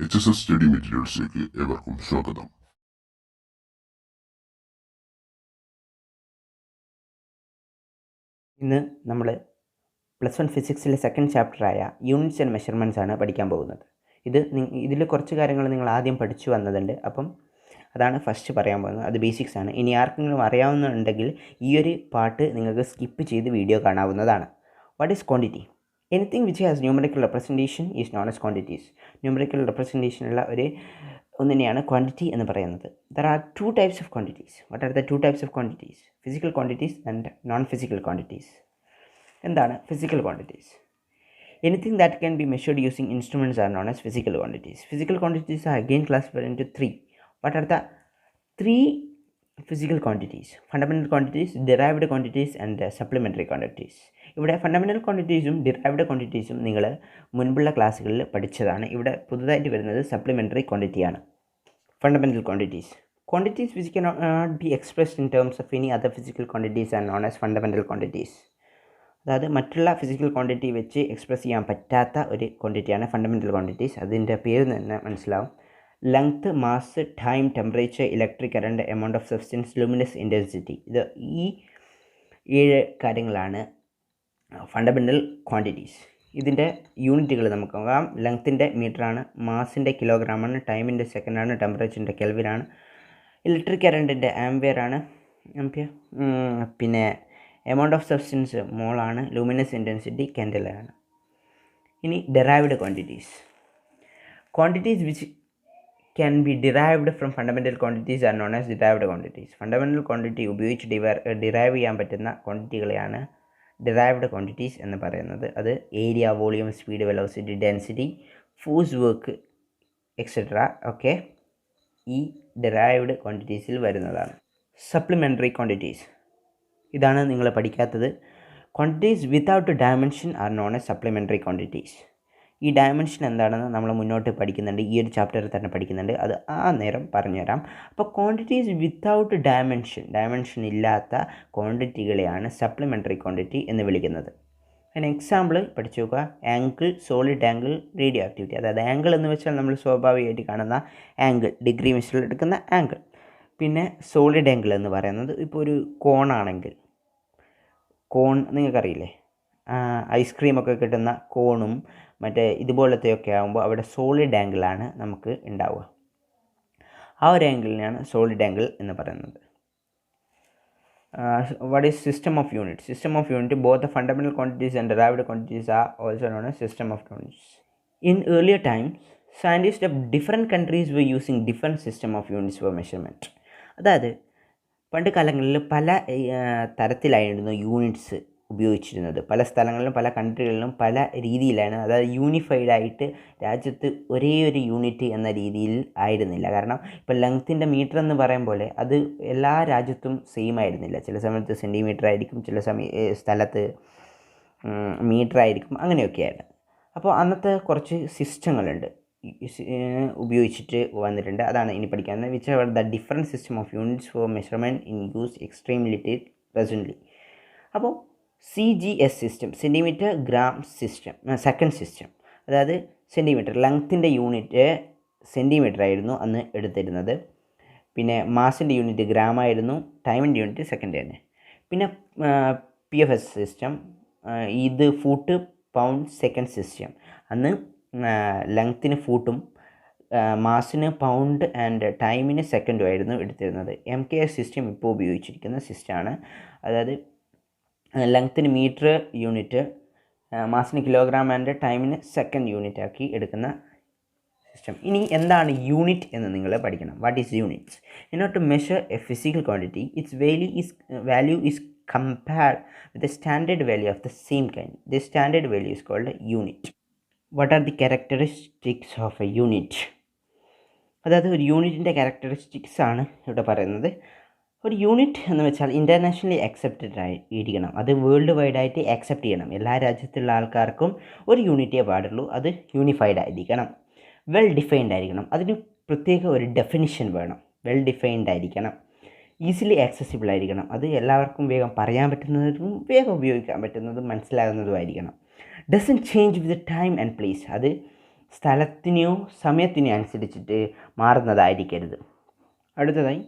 HSS study മെറ്റീരിയൽസിലേക്ക് ഏവർക്കും സ്വാഗതം. ഇന്ന് നമ്മൾ +1 ഫിസിക്സിലെ സെക്കൻഡ് ചാപ്റ്ററായ യൂണിറ്റ്സ് ആൻഡ് മെഷർമെൻറ്റ്സ് ആണ് പഠിക്കാൻ പോകുന്നത്. ഇതിൽ കുറച്ച് കാര്യങ്ങൾ നിങ്ങൾ ആദ്യം പഠിച്ചു വന്നതുണ്ട്. അപ്പം അതാണ് ഫസ്റ്റ് പറയാൻ പോകുന്നത്. അത് ബേസിക്സ് ആണ്. ഇനി ആർക്കെങ്കിലും അറിയാവുന്നുണ്ടെങ്കിൽ ഈ ഒരു പാർട്ട് നിങ്ങൾക്ക് സ്കിപ്പ് ചെയ്ത് വീഡിയോ കാണാവുന്നതാണ്. What is quantity? Anything which has numerical representation is known as quantities. Numerical റെപ്രസെൻറ്റേഷനുള്ള ഒന്നിനെയാണ് ക്വാണ്ടിറ്റി എന്ന് പറയുന്നത്. There are 2 types of quantities. What are the 2 types of quantities? Physical quantities and non-physical quantities. എന്താണ് physical quantities? Anything that can be measured using instruments are known as physical quantities. Physical quantities are again classified into 3. What are the 3 physical quantities? Fundamental quantities, derived quantities and supplementary quantities. ഇവിടെ fundamental ക്വാണ്ടിറ്റീസും derived ക്വാണ്ടിറ്റീസും നിങ്ങൾ മുൻപുള്ള ക്ലാസ്സുകളിൽ പഠിച്ചതാണ്. ഇവിടെ പുതുതായിട്ട് വരുന്നത് സപ്ലിമെൻ്ററി ക്വാണ്ടിറ്റിയാണ്. Fundamental quantities which cannot be expressed in terms of any other physical quantities are known as fundamental quantities. അതായത് മറ്റുള്ള ഫിസിക്കൽ ക്വാണ്ടിറ്റി വെച്ച് എക്സ്പ്രസ് ചെയ്യാൻ പറ്റാത്ത ഒരു ക്വാണ്ടിറ്റിയാണ് ഫണ്ടമെൻ്റൽ ക്വാണ്ടിറ്റീസ്. അതിൻ്റെ പേര് തന്നെ മനസ്സിലാവും. Length, mass, time, temperature, electric current, amount of substance, luminous intensity. ഈ 7 കാര്യങ്ങളാണ് ഫണ്ടമെൻ്റൽ ക്വാണ്ടിറ്റീസ്. ഇതിൻ്റെ യൂണിറ്റുകൾ നമുക്ക് നോക്കാം. ലെങ്ത്തിൻ്റെ മീറ്ററാണ്, മാസിൻ്റെ കിലോഗ്രാമാണ്, ടൈമിൻ്റെ സെക്കൻഡാണ്, ടെമ്പറേച്ചറിൻ്റെ കെൽവിനാണ്, ഇലക്ട്രിക് കറണ്ടിൻ്റെ ആംപിയർ, പിന്നെ എമൗണ്ട് ഓഫ് സബ്സ്റ്റൻസ് മോളാണ്, ലൂമിനസ് ഇൻറ്റൻസിറ്റി കാൻഡിലാണ്. ഇനി derived quantities which can be derived from fundamental quantities are known as derived quantities. Fundamental quantity ഉപയോഗിച്ച് ഡിറൈവ് ചെയ്യാൻ പറ്റുന്ന ക്വാണ്ടിറ്റികളെയാണ് ഡിറൈവ്ഡ് ക്വാണ്ടിറ്റീസ് എന്ന് പറയുന്നത്. അത് area, volume, speed, velocity, density, force, work etcetera ഒക്കെ ഈ ഡിറൈവ്ഡ് ക്വാണ്ടിറ്റീസിൽ വരുന്നതാണ്. സപ്ലിമെൻ്ററി ക്വാണ്ടിറ്റീസ്, ഇതാണ് നിങ്ങൾ പഠിക്കാത്തത്. Quantities without dimension are known as supplementary quantities. ഈ ഡയമെൻഷൻ എന്താണെന്ന് നമ്മൾ മുന്നോട്ട് പഠിക്കുന്നുണ്ട്, ഈ ഒരു ചാപ്റ്ററിൽ തന്നെ പഠിക്കുന്നുണ്ട്. അത് നേരം പറഞ്ഞുതരാം. അപ്പോൾ ക്വാണ്ടിറ്റീസ് വിത്തൗട്ട് ഡയമെൻഷൻ ഇല്ലാത്ത ക്വാണ്ടിറ്റികളെയാണ് സപ്ലിമെൻ്ററി ക്വാണ്ടിറ്റി എന്ന് വിളിക്കുന്നത്. അതിന് എക്സാമ്പിൾ പഠിച്ചു നോക്കുക. Angle, solid angle, radio activity. അതായത് ആംഗിൾ എന്ന് വെച്ചാൽ നമ്മൾ സ്വാഭാവികമായിട്ട് കാണുന്ന ആംഗിൾ, ഡിഗ്രി മെഷറിൽ എടുക്കുന്ന ആംഗിൾ. പിന്നെ സോളിഡ് ആംഗിൾ എന്ന് പറയുന്നത് ഇപ്പോൾ ഒരു കോണാണെങ്കിൽ, കോൺ നിങ്ങൾക്കറിയില്ലേ, ഐസ്ക്രീമൊക്കെ കിട്ടുന്ന കോണും മറ്റേ ഇതുപോലത്തെയൊക്കെ ആകുമ്പോൾ അവിടെ സോളിഡ് ആംഗിളാണ് നമുക്ക് ഉണ്ടാവുക. ആ ഒരു ആംഗിളിനെയാണ് സോളിഡ് ആംഗിൾ എന്ന് പറയുന്നത്. What is system of unit? Both the fundamental quantities and derived quantities are also known as system of units. In earlier times scientist of different countries were using different system of units for measurement. അതായത് പണ്ട് കാലങ്ങളിൽ പല തരത്തിലായിരുന്നു units ഉപയോഗിച്ചിരുന്നത്. പല സ്ഥലങ്ങളിലും പല കൺട്രികളിലും പല രീതിയിലാണ്. അതായത് യൂണിഫൈഡ് ആയിട്ട് രാജ്യത്ത് ഒരേ ഒരു യൂണിറ്റ് എന്ന രീതിയിൽ ആയിരുന്നില്ല. കാരണം ഇപ്പോൾ ലെങ്ത്തിൻ്റെ മീറ്റർ എന്ന് പറയും പോലെ അത് എല്ലാ രാജ്യത്തും സെയിം ആയിരുന്നില്ല. ചില സമയത്ത് സെൻറ്റിമീറ്റർ ആയിരിക്കും, ചില സ്ഥലത്ത് മീറ്റർ ആയിരിക്കും, അങ്ങനെയൊക്കെയായിരുന്നു. അപ്പോൾ അന്നത്തെ കുറച്ച് സിസ്റ്റങ്ങളുണ്ട് ഉപയോഗിച്ചിട്ട് വന്നിട്ടുണ്ട്. അതാണ് ഇനി പഠിക്കുന്നത്. Which are the different system of units for measurement in use extremely presently. അപ്പോൾ CGS system, centimetre gram system, second system. അതായത് സെൻറ്റിമീറ്റർ, ലെങ്ത്തിൻ്റെ യൂണിറ്റ് സെൻറ്റിമീറ്റർ ആയിരുന്നു അന്ന് എടുത്തിരുന്നത്. പിന്നെ മാസിൻ്റെ യൂണിറ്റ് ഗ്രാം ആയിരുന്നു, ടൈമിൻ്റെ യൂണിറ്റ് സെക്കൻഡ് തന്നെ. പിന്നെ PFS സിസ്റ്റം, ഇത് ഫൂട്ട്, പൗണ്ട്, സെക്കൻഡ് സിസ്റ്റം. അന്ന് ലെങ്ത്തിന് ഫൂട്ടും മാസിന് പൗണ്ട് ആൻഡ് ടൈമിന് സെക്കൻഡും ആയിരുന്നു എടുത്തിരുന്നത്. MKS സിസ്റ്റം ഇപ്പോൾ ഉപയോഗിച്ചിരിക്കുന്ന സിസ്റ്റമാണ്. അതായത് ലെങ്ത്തിന് മീറ്റർ യൂണിറ്റ്, മാസിന് കിലോഗ്രാം ആൻഡ് ടൈമിന് സെക്കൻഡ് യൂണിറ്റ് ആക്കി എടുക്കുന്ന സിസ്റ്റം. ഇനി എന്താണ് യൂണിറ്റ് എന്ന് നിങ്ങൾ പഠിക്കണം. What is units? In order to measure a physical quantity, its value is compared with the standard value of the same kind. This standard value is called a unit. What are the characteristics of a unit? അതായത് ഒരു യൂണിറ്റിൻ്റെ characteristics ആണ് ഇവിടെ പറയുന്നത്. ഒരു unit എന്ന് വെച്ചാൽ internationally accepted ആയിരിക്കണം. അത് വേൾഡ് വൈഡായിട്ട് അക്സെപ്റ്റ് ചെയ്യണം. എല്ലാ രാജ്യത്തുള്ള ആൾക്കാർക്കും ഒരു യൂണിറ്റേ പാടുള്ളൂ. അത് യൂണിഫൈഡ് ആയിരിക്കണം. വെൽ ഡിഫൈൻഡ് ആയിരിക്കണം. അതിന് പ്രത്യേക ഒരു ഡെഫിനിഷൻ വേണം. വെൽ ഡിഫൈൻഡ് ആയിരിക്കണം. ഈസിലി ആക്സസിബിൾ ആയിരിക്കണം. അത് എല്ലാവർക്കും വേഗം പറയാൻ പറ്റുന്നതും വേഗം ഉപയോഗിക്കാൻ പറ്റുന്നതും മനസ്സിലാകുന്നതുമായിരിക്കണം. Doesn't change with time and place. അത് സ്ഥലത്തിനെയോ സമയത്തിനെയോ അനുസരിച്ചിട്ട് മാറുന്നതായിരിക്കരുത്. അടുത്തതായി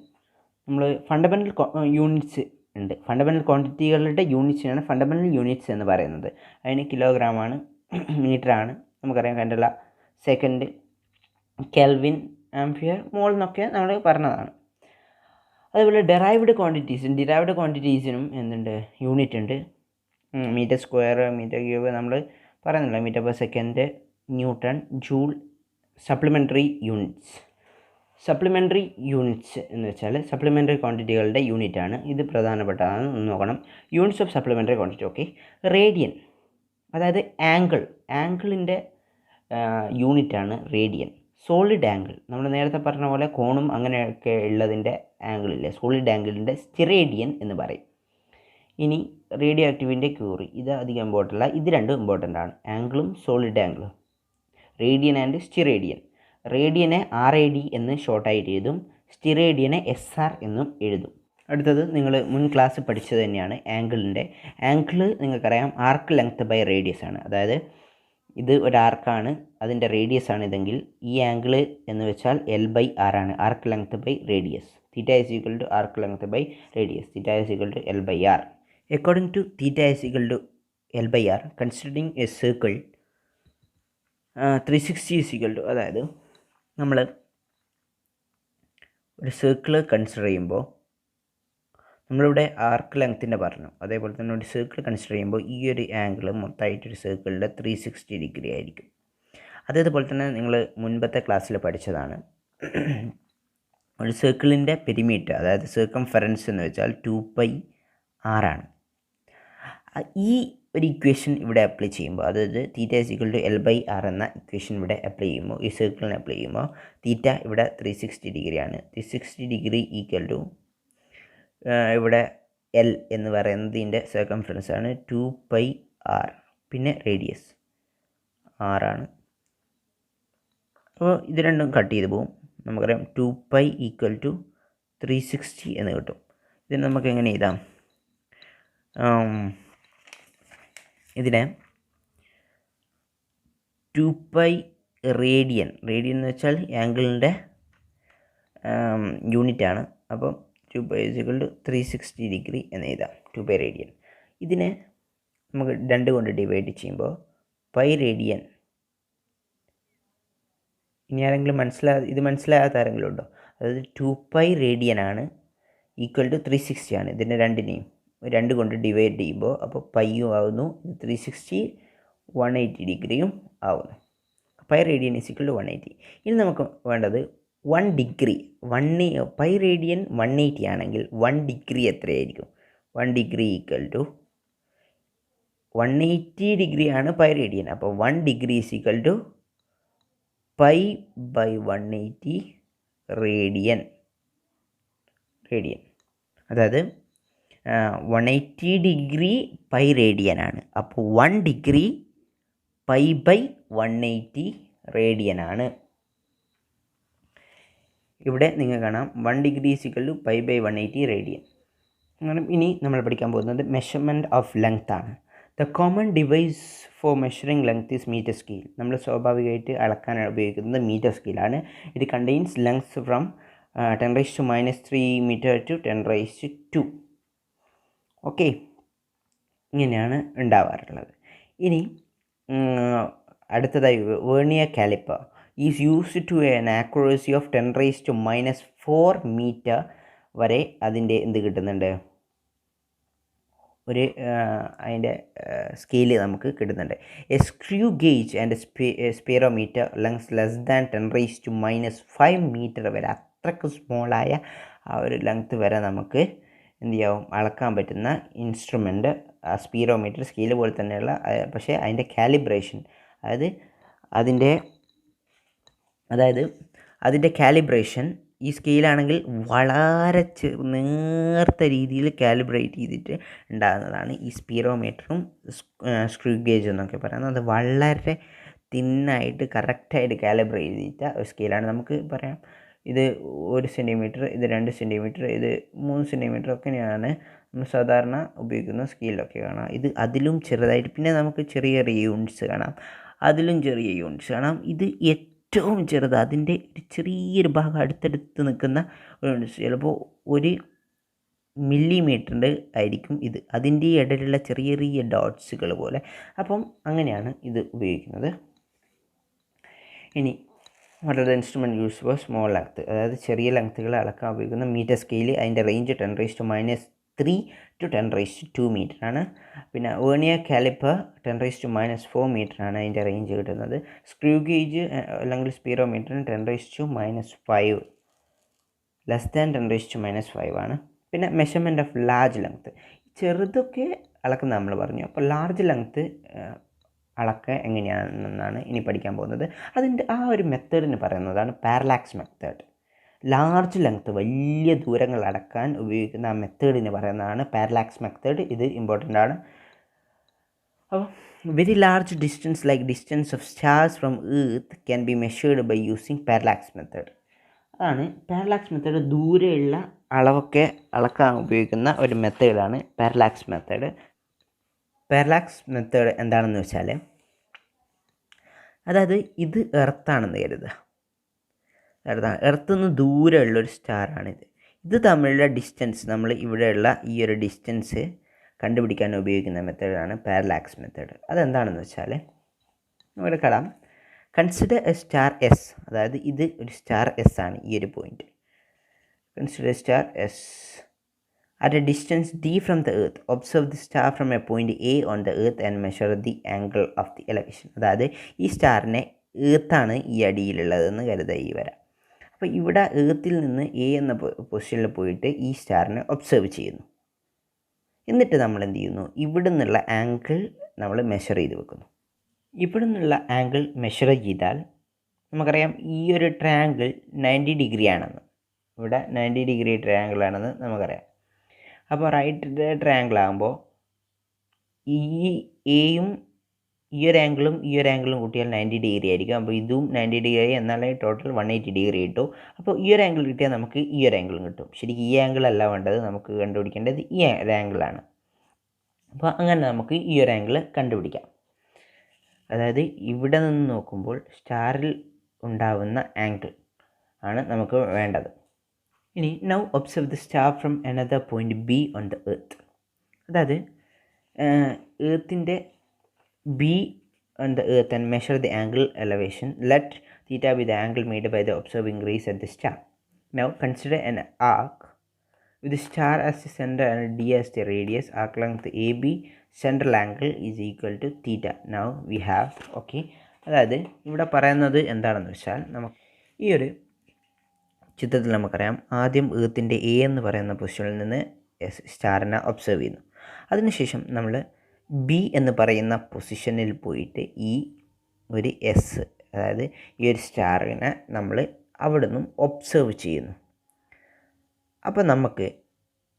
നമ്മൾ ഫണ്ടമെൻ്റൽ യൂണിറ്റ്സ് ഉണ്ട്. ഫണ്ടമെൻ്റൽ ക്വാണ്ടിറ്റികളുടെ യൂണിറ്റ്സിനാണ് ഫണ്ടമെൻ്റൽ യൂണിറ്റ്സ് എന്ന് പറയുന്നത്. അതിന് കിലോഗ്രാമാണ്, മീറ്ററാണ്, നമുക്കറിയാം കണ്ടുള്ള സെക്കൻഡ്, കെൽവിൻ, ആംപിയർ, മോൾ എന്നൊക്കെ നമ്മൾ പറഞ്ഞതാണ്. അതുപോലെ ഡിറൈവ്ഡ് ക്വാണ്ടിറ്റീസിനും എന്തുണ്ട്, യൂണിറ്റ് ഉണ്ട്. മീറ്റർ സ്ക്വയർ, മീറ്റർ ക്യൂബ് നമ്മൾ പറയുന്നില്ല, metre per second, newton, joule. Supplementary units എന്ന് വെച്ചാൽ സപ്ലിമെൻ്ററി ക്വാണ്ടിറ്റികളുടെ യൂണിറ്റാണ്. ഇത് പ്രധാനപ്പെട്ടതാണ്, നോക്കണം. Units of supplementary quantity. Okay, radian, അതായത് ആംഗിളിൻ്റെ യൂണിറ്റാണ് റേഡിയൻ. സോളിഡ് ആംഗിൾ, നമ്മൾ നേരത്തെ പറഞ്ഞ പോലെ കോണും അങ്ങനെയൊക്കെ ഉള്ളതിൻ്റെ ആംഗിളില്ലേ, സോളിഡ് ആംഗിളിൻ്റെ സ്റ്റിറേഡിയൻ എന്ന് പറയും. ഇനി റേഡിയോ ആക്റ്റീവിൻ്റെ ക്യൂറി, ഇത് അധികം ഇമ്പോർട്ടൻ്റ് അല്ല, ഇത് രണ്ടും ഇമ്പോർട്ടൻ്റ് ആണ്, ആംഗിളും സോളിഡ് ആംഗിളും. Radian and steradian. റേഡിയനെ RAD എന്ന് ഷോർട്ടായിട്ട് എഴുതും, സ്റ്റിറേഡിയനെ SR എന്നും എഴുതും. അടുത്തത് നിങ്ങൾ മുൻ ക്ലാസ് പഠിച്ചത് തന്നെയാണ് ആംഗിൾ നിങ്ങൾക്കറിയാം, ആർക്ക് ലെങ്ത് ബൈ റേഡിയസ് ആണ്. അതായത് ഇത് ഒരു ആർക്കാണ്, അതിൻ്റെ റേഡിയസ് ആണ് ഇതെങ്കിൽ ഈ ആംഗിൾ എന്ന് വെച്ചാൽ L/R ആണ്, arc length by radius. θ is equal to arc length by radius. θ is equal to L/R. According to θ is equal to L/R, considering a circle, 360 is equal to, അതായത് നമ്മൾ ഒരു സർക്കിൾ കൺസിഡർ ചെയ്യുമ്പോൾ നമ്മളിവിടെ ആർക്ക് ലെങ്ത്തിൻ്റെ പറഞ്ഞു, അതേപോലെ തന്നെ ഒരു സർക്കിൾ കൺസിഡർ ചെയ്യുമ്പോൾ ഈ ഒരു ആംഗിൾ മൊത്തമായിട്ടൊരു സർക്കിളിൻ്റെ 360 ഡിഗ്രി ആയിരിക്കും. അതേപോലെ തന്നെ നിങ്ങൾ മുൻപത്തെ ക്ലാസ്സിൽ പഠിച്ചതാണ്, ഒരു സർക്കിളിൻ്റെ പെരിമീറ്റർ, അതായത് സർക്കംഫറൻസ് എന്ന് വെച്ചാൽ 2πr ആണ്. ഈ ഒരു ഇക്വേഷൻ ഇവിടെ അപ്ലൈ ചെയ്യുമ്പോൾ, അതായത് θ is equal to L/R എന്ന ഇക്വേഷൻ ഇവിടെ അപ്ലൈ ചെയ്യുമ്പോൾ, ഈ സർക്കിളിനെ അപ്ലൈ ചെയ്യുമ്പോൾ θ ഇവിടെ 360 ഡിഗ്രിയാണ്. 360 ഡിഗ്രി ഈക്വൽ ടു ഇവിടെ L എന്ന് പറയുന്നതിൻ്റെ സർക്കംഫറൻസ് ആണ് 2πr, പിന്നെ റേഡിയസ് R ആണ്. അപ്പോൾ ഇത് രണ്ടും കട്ട് ചെയ്ത് പോകും. നമുക്കറിയാം 2π ഈക്വൽ ടു 360 എന്ന് കിട്ടും. ഇതിന് നമുക്ക് എങ്ങനെ എഴുതാം, ഇതിനെ 2π റേഡിയൻ എന്ന് വെച്ചാൽ ആംഗിളിൻ്റെ യൂണിറ്റാണ്. അപ്പം 2π is equal to 360 ഡിഗ്രി എന്ന് എഴുതാം, 2π റേഡിയൻ. ഇതിനെ നമുക്ക് 2 കൊണ്ട് ഡിവൈഡ് ചെയ്യുമ്പോൾ π റേഡിയൻ. ഇനി ആരെങ്കിലും ഇത് മനസ്സിലാകാത്ത ആരെങ്കിലും ഉണ്ടോ? അതായത് 2π റേഡിയനാണ് ഈക്വൽ ടു 360 ആണ്. ഇതിനെ രണ്ടിനെയും 2 കൊണ്ട് ഡിവൈഡ് ചെയ്യുമ്പോൾ അപ്പോൾ പൈയും ആവുന്നു, 360 180 ഡിഗ്രിയും ആവുന്നു. Pi radian is equal to 180. ഇനി നമുക്ക് വേണ്ടത് 1 ഡിഗ്രി. പൈ റേഡിയൻ 180 ആണെങ്കിൽ 1 ഡിഗ്രി എത്രയായിരിക്കും? 1 ഡിഗ്രി ഈക്വൽ ടു 180 ഡിഗ്രിയാണ് പൈ റേഡിയൻ. അപ്പോൾ 1 degree is equal to pi by 180 radian. അതായത് 180 ഡിഗ്രി പൈ റേഡിയനാണ്. അപ്പോൾ 1 ഡിഗ്രി പൈ ബൈ 180 റേഡിയനാണ്. ഇവിടെ നിങ്ങൾ കാണാം 1 degree is equal to pi by 180 radian. ഇനി നമ്മൾ പഠിക്കാൻ പോകുന്നത് മെഷർമെൻറ്റ് ഓഫ് ലെങ്ത് ആണ്. The common device for measuring length is metre scale. നമ്മൾ സ്വാഭാവികമായിട്ട് അളക്കാൻ ഉപയോഗിക്കുന്നത് മീറ്റർ സ്കെയിലാണ്. It contains lengths from 10⁻³ metre to 10⁻². Okay, ഇങ്ങനെയാണ് ഉണ്ടാവാറുള്ളത്. ഇനി അടുത്തതായി vernier caliper is used to an accuracy of 10⁻⁴ metre വരെ അതിൻ്റെ എന്ത് കിട്ടുന്നുണ്ട്, ഒരു അതിൻ്റെ സ്കെയിൽ നമുക്ക് കിട്ടുന്നുണ്ട്. A screw gauge and spherometer lengths less than 10⁻⁵ metre വരെ, അത്രയ്ക്ക് സ്മോളായ ആ ഒരു ലെങ്ത്ത് വരെ നമുക്ക് എന്ത് ചെയ്യാവും, അളക്കാൻ പറ്റുന്ന ഇൻസ്ട്രുമെൻ്റ് സ്പീറോമീറ്റർ, സ്കെയിൽ പോലെ തന്നെയുള്ള, പക്ഷേ അതിൻ്റെ കാലിബ്രേഷൻ, അതിൻ്റെ കാലിബ്രേഷൻ ഈ സ്കെയിലാണെങ്കിൽ വളരെ നേർത്ത രീതിയിൽ കാലിബ്രേറ്റ് ചെയ്തിട്ട് ഉണ്ടാകുന്നതാണ് ഈ സ്പീറോമീറ്ററും സ്ക്രൂ ഗേജ് എന്നൊക്കെ പറയുന്നത്. അത് വളരെ തിന്നായിട്ട് കറക്റ്റായിട്ട് കാലിബ്രേറ്റ് ചെയ്തിട്ട ഒരു സ്കെയിലാണ്. നമുക്ക് പറയാം ഇത് 1 സെൻറ്റിമീറ്റർ, ഇത് 2 സെൻറ്റിമീറ്റർ, ഇത് 3 സെൻറ്റിമീറ്റർ ഒക്കെയാണ് നമ്മൾ സാധാരണ ഉപയോഗിക്കുന്ന സ്കെയിലൊക്കെ കാണാം. ഇത് അതിലും ചെറുതായിട്ട്, പിന്നെ നമുക്ക് ചെറിയ യൂണിറ്റ്സ് കാണാം. അതിലും ചെറിയ യൂണിറ്റ്സ്. കാരണം ഇത് ഏറ്റവും ചെറുത്, അതിൻ്റെ ഒരു ചെറിയൊരു ഭാഗം അടുത്തടുത്ത് നിൽക്കുന്ന ഒരു യൂണിറ്റ്സ്, ചിലപ്പോൾ 1 മില്ലിമീറ്ററിൻ്റെ ആയിരിക്കും ഇത്, അതിൻ്റെ ഇടയിലുള്ള ചെറിയ ചെറിയ ഡോട്ട്സുകൾ പോലെ. അപ്പം അങ്ങനെയാണ് ഇത് ഉപയോഗിക്കുന്നത്. ഇനി what are the instrument use for small length, അതായത് ചെറിയ ലെങ്ത്തുകൾ അളക്കാൻ ഉപയോഗിക്കുന്ന മീറ്റർ സ്കെയിൽ, അതിൻ്റെ റേഞ്ച് 10⁻³ to 10⁻² മീറ്റർ ആണ്. പിന്നെ വേർണിയർ കാലിപ്പർ 10⁻⁻4 മീറ്റർ ആണ് അതിൻ്റെ റേഞ്ച് കിട്ടുന്നത്. സ്ക്രൂ ഗേജ് അല്ലെങ്കിൽ സ്പീറോമീറ്ററിന് 10⁻⁻5 ലെസ് ദാൻ 10⁻⁻5 ആണ്. പിന്നെ മെഷർമെൻറ്റ് ഓഫ് ലാർജ് ലെങ്ത്ത്, ചെറുതൊക്കെ അളക്കുന്ന നമ്മൾ പറഞ്ഞു. അപ്പോൾ ലാർജ് ലെങ്ത്ത് അളക്കുക എങ്ങനെയാണെന്നാണ് ഇനി പഠിക്കാൻ പോകുന്നത്. അതിൻ്റെ ആ ഒരു മെത്തേഡിന് പറയുന്നതാണ് പാരലാക്സ് മെത്തേഡ്. ലാർജ് ലെങ്ത്ത്, വലിയ ദൂരങ്ങൾ അളക്കാൻ ഉപയോഗിക്കുന്ന ആ മെത്തേഡിന് പറയുന്നതാണ് പാരലാക്സ് മെത്തേഡ്. ഇത് ഇമ്പോർട്ടൻ്റ് ആണ്. അപ്പോൾ very large distance like distance of stars from earth can be measured by using parallax method. അതാണ് പാരലാക്സ് മെത്തേഡ്. ദൂരെയുള്ള അളവൊക്കെ അളക്കാൻ ഉപയോഗിക്കുന്ന ഒരു മെത്തേഡാണ് പാരലാക്സ് മെത്തേഡ്. പാരലാക്സ് മെത്തേഡ് എന്താണെന്ന് വെച്ചാൽ, അതായത് ഇത് എർത്താണെന്ന് കരുതുക. എർത്ത് നിന്ന് ദൂരെയുള്ളൊരു സ്റ്റാറാണിത്. ഇത് തമ്മിലുള്ള ഡിസ്റ്റൻസ്, നമ്മൾ ഇവിടെയുള്ള ഈ ഒരു ഡിസ്റ്റൻസ് കണ്ടുപിടിക്കാൻ ഉപയോഗിക്കുന്ന മെത്തേഡാണ് പാരലാക്സ് മെത്തേഡ്. അതെന്താണെന്ന് വെച്ചാൽ ഇവിടെ കാണാം, കൺസിഡർ എ സ്റ്റാർ എസ്, അതായത് ഇത് ഒരു സ്റ്റാർ എസ് ആണ് ഈ ഒരു point. Consider star S at a distance d from the earth. Observe the star from a point A on the earth and measure the angle of the elevation. അതായത് ഈ സ്റ്റാറിനെ ഏർത്താണ് ഈ അടിയിലുള്ളതെന്ന് കരുതുക ഈ വര. അപ്പോൾ ഇവിടെ ഏർത്തിൽ നിന്ന് എ എന്ന പൊസിഷനിൽ പോയിട്ട് ഈ സ്റ്റാറിനെ ഒബ്സർവ് ചെയ്യുന്നു. എന്നിട്ട് നമ്മൾ എന്ത് ചെയ്യുന്നു, ഇവിടെ നിന്നുള്ള ആംഗിൾ നമ്മൾ മെഷർ ചെയ്ത് വെക്കുന്നു. ഇവിടെ നിന്നുള്ള ആംഗിൾ മെഷർ ചെയ്താൽ നമുക്കറിയാം ഈ ഒരു ട്രയാങ്കിൾ 90 ഡിഗ്രി ആണെന്ന്. ഇവിടെ 90 ഡിഗ്രി ട്രയാങ്കിൾ ആണെന്ന് നമുക്കറിയാം. അപ്പോൾ റൈറ്റ് ട്രയാങ്കിൾ ആകുമ്പോൾ ഈ എയും ഈ ഒരു ആംഗിളും ഈ ഒരു ആംഗിളും കൂട്ടിയാൽ 90 ഡിഗ്രി ആയിരിക്കും. അപ്പോൾ ഇതും 90 ഡിഗ്രി ആയി, എന്നാലേ ടോട്ടൽ 180 ഡിഗ്രി കിട്ടും. അപ്പോൾ ഈ ഒരു ആംഗിൾ കിട്ടിയാൽ നമുക്ക് ഈ ഒരു ആംഗിളും കിട്ടും. ശരിക്കും ഈ ആംഗിൾ അല്ല വേണ്ടത്, നമുക്ക് കണ്ടുപിടിക്കേണ്ടത് ഈ ഒരു ആംഗിളാണ്. അപ്പോൾ അങ്ങനെ നമുക്ക് ഈ ഒരു ആംഗിൾ കണ്ടുപിടിക്കാം. അതായത് ഇവിടെ നിന്ന് നോക്കുമ്പോൾ സ്റ്റാറിൽ ഉണ്ടാവുന്ന ആംഗിൾ ആണ് നമുക്ക് വേണ്ടത്. ഇനി now observe the star from another point B on the earth. അതായത് എർത്തിൻ്റെ B on the earth and measure the angle elevation. Let theta be the angle made by the observing rays at the star. Now consider an arc with the star as the center and d as the radius. Arc length AB, central angle is equal to theta. Now we have okay. അതായത് ഇവിടെ പറയുന്നത് എന്താണെന്ന് വെച്ചാൽ, നമുക്ക് ഈ ഒരു ചിത്രത്തിൽ നമുക്കറിയാം, ആദ്യം എർത്തിൻ്റെ എ എന്ന് പറയുന്ന പൊസിഷനിൽ നിന്ന് സ്റ്റാറിനെ ഒബ്സർവ് ചെയ്യുന്നു. അതിനുശേഷം നമ്മൾ ബി എന്ന് പറയുന്ന പൊസിഷനിൽ പോയിട്ട് ഈ ഒരു എസ്, അതായത് ഈ ഒരു സ്റ്റാറിനെ നമ്മൾ അവിടെ നിന്നും ഒബ്സർവ് ചെയ്യുന്നു. അപ്പോൾ നമുക്ക്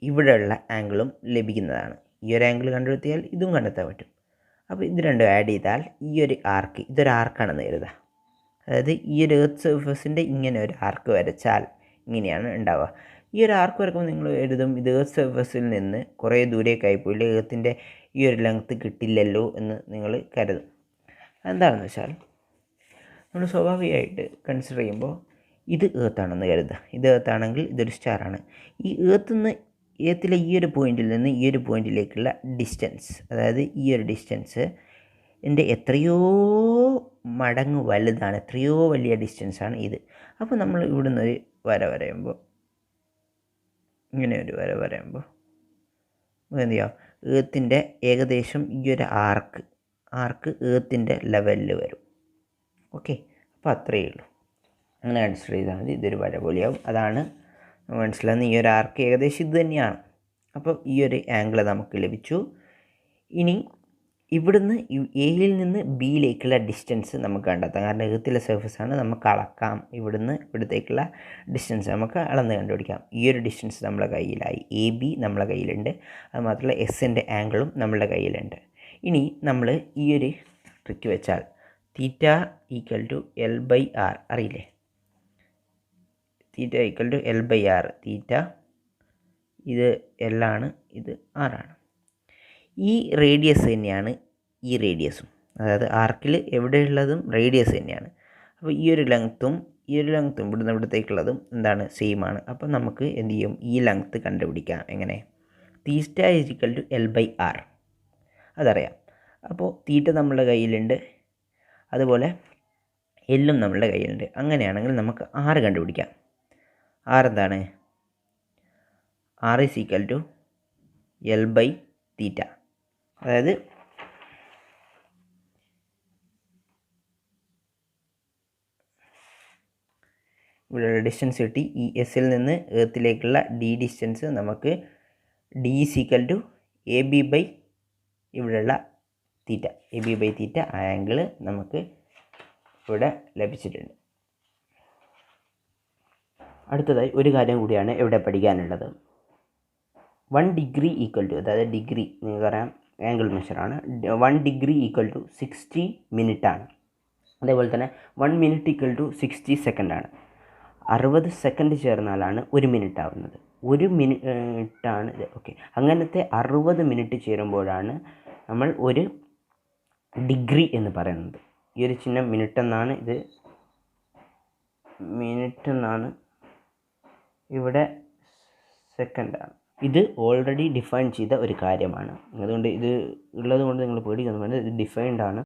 ഇവിടെയുള്ള ആംഗിളും ലഭിക്കുന്നതാണ്. ഈ ഒരു ആംഗിൾ കണ്ടെത്തിയാൽ ഇതും കണ്ടെത്താൻ പറ്റും. അപ്പോൾ ഇത് രണ്ടും ആഡ് ചെയ്താൽ ഈ ഒരു ആർക്ക്, ഇതൊരു ആർക്കാണെന്ന് കരുതുക. അതായത് ഈ ഒരു എർത്ത് സർഫസിൻ്റെ ഇങ്ങനെ ഒരു ആർക്ക് വരച്ചാൽ ഇങ്ങനെയാണ് ഉണ്ടാവുക. ഈ ഒരു ആർക്ക് വരക്കുമ്പോൾ നിങ്ങൾ എഴുതും, ഇത് എർത്ത് സർഫസിൽ നിന്ന് കുറേ ദൂരേക്കായി പോയില്ല, എർത്തിൻ്റെ ഈ ഒരു ലെങ്ത്ത് കിട്ടില്ലല്ലോ എന്ന് നിങ്ങൾ കരുതും. എന്താണെന്ന് വെച്ചാൽ, നമ്മൾ സ്വാഭാവികമായിട്ട് കൺസിഡർ ചെയ്യുമ്പോൾ ഇത് എർത്താണെന്ന് കരുതുക. ഇത് എർത്താണെങ്കിൽ ഇതൊരു സ്റ്റാറാണ്. ഈ എർത്തിലെ ഈ ഒരു പോയിന്റിൽ നിന്ന് ഈ ഒരു പോയിന്റിലേക്കുള്ള ഡിസ്റ്റൻസ്, അതായത് ഈ ഒരു ഡിസ്റ്റൻസ് എൻ്റെ എത്രയോ മടങ്ങ് വലുതാണ്, എത്രയോ വലിയ ഡിസ്റ്റൻസാണ് ഇത്. അപ്പോൾ നമ്മൾ ഇവിടുന്ന് ഒരു വര വരയുമ്പോൾ, ഇങ്ങനെ ഒരു വര വരയുമ്പോൾ എന്ത് ചെയ്യാം, എർത്തിൻ്റെ ഏകദേശം ഈ ഒരു ആർക്ക് എർത്തിൻ്റെ ലെവലിൽ വരും. ഓക്കെ, അപ്പോൾ അത്രയേ ഉള്ളൂ. അങ്ങനെ കൺസിഡർ ചെയ്താൽ മതി. ഇതൊരു വര പോലെയാവും. അതാണ് മനസ്സിലാകുന്ന ഈ ഒരു ആർക്ക് ഏകദേശം ഇത് തന്നെയാണ്. അപ്പോൾ ഈ ഒരു ആംഗിൾ നമുക്ക് ലഭിച്ചു. ഇനി ഇവിടുന്ന് എയിൽ നിന്ന് ബിയിലേക്കുള്ള ഡിസ്റ്റൻസ് നമുക്ക് കണ്ടെത്താം. കാരണം എർത്തിലെ സർഫസാണ്, നമുക്ക് അളക്കാം. ഇവിടത്തേക്കുള്ള ഡിസ്റ്റൻസ് നമുക്ക് അളന്ന് കണ്ടുപിടിക്കാം. ഈ ഒരു ഡിസ്റ്റൻസ് നമ്മുടെ കയ്യിലായി, എ ബി നമ്മളെ കയ്യിലുണ്ട്. അതുമാത്രമല്ല എസിൻ്റെ ആംഗിളും നമ്മളുടെ കയ്യിലുണ്ട്. ഇനി നമ്മൾ ഈ ഒരു ട്രിക്ക് വെച്ചാൽ തീറ്റ ഈക്വൽ ടു L/R അറിയില്ലേ? Theta equal to L/R. തീറ്റ ഇത് L ആണ്, ഇത് R ആണ്. ഈ റേഡിയസ് തന്നെയാണ് ഈ റേഡിയസും. അതായത് ആർക്കിൽ എവിടെയുള്ളതും റേഡിയസ് തന്നെയാണ്. അപ്പോൾ ഈ ഒരു ലെങ്ത്തും ഇവിടുന്ന് ഇവിടത്തേക്കുള്ളതും എന്താണ്, സെയിം ആണ്. അപ്പോൾ നമുക്ക് എന്ത് ചെയ്യും, ഈ ലെങ്ത്ത് കണ്ടുപിടിക്കാം. എങ്ങനെ? Theta is equal to L/R അതറിയാം. അപ്പോൾ തീറ്റ നമ്മുടെ കയ്യിലുണ്ട്, അതുപോലെ എല്ലും നമ്മളുടെ കയ്യിലുണ്ട്. അങ്ങനെയാണെങ്കിൽ നമുക്ക് R കണ്ടുപിടിക്കാം. R എന്താണ്? R is equal to L/θ. അതായത് ഇവിടെ ഡിസ്റ്റൻസ് കിട്ടി. ഈ എസിൽ നിന്ന് എർത്തിലേക്കുള്ള ഡി ഡിസ്റ്റൻസ് നമുക്ക് D is equal to AB/, ഇവിടെയുള്ള തീറ്റ, AB/θ ആംഗിൾ നമുക്ക് ഇവിടെ ലഭിച്ചിട്ടുണ്ട്. അടുത്തതായി ഒരു കാര്യം കൂടിയാണ് ഇവിടെ പഠിക്കാനുള്ളത്. 1 ഡിഗ്രി ഈക്വൽ ടു, അതായത് ഡിഗ്രി നിങ്ങൾക്കറിയാം ആംഗിൾ മെഷറാണ്. 1 ഡിഗ്രി ഈക്വൽ ടു 60 മിനിറ്റ് ആണ്. അതേപോലെ തന്നെ 1 മിനിറ്റ് ഈക്വൽ ടു 60 സെക്കൻഡ് ആണ്. 60 സെക്കൻഡ് ചേർന്നാലാണ് 1 മിനിറ്റ് ആവുന്നത്. 1 മിനിറ്റാണ് ഇത്. ഓക്കെ, അങ്ങനത്തെ 60 മിനിറ്റ് ചേരുമ്പോഴാണ് നമ്മൾ ഒരു ഡിഗ്രി എന്ന് പറയുന്നത്. ഈ ഒരു ചിഹ്നം മിനിറ്റ് എന്നാണ്, ഇത് മിനിറ്റ് എന്നാണ്, ഇവിടെ സെക്കൻഡാണ്. ഇത് ഓൾറെഡി ഡിഫൈൻ ചെയ്ത ഒരു കാര്യമാണ്. അതുകൊണ്ട് ഇത് ഉള്ളത് കൊണ്ട് നിങ്ങൾ പേടിക്കൊന്നും വേണ്ട, ഇത് ഡിഫൈൻഡ് ആണ്.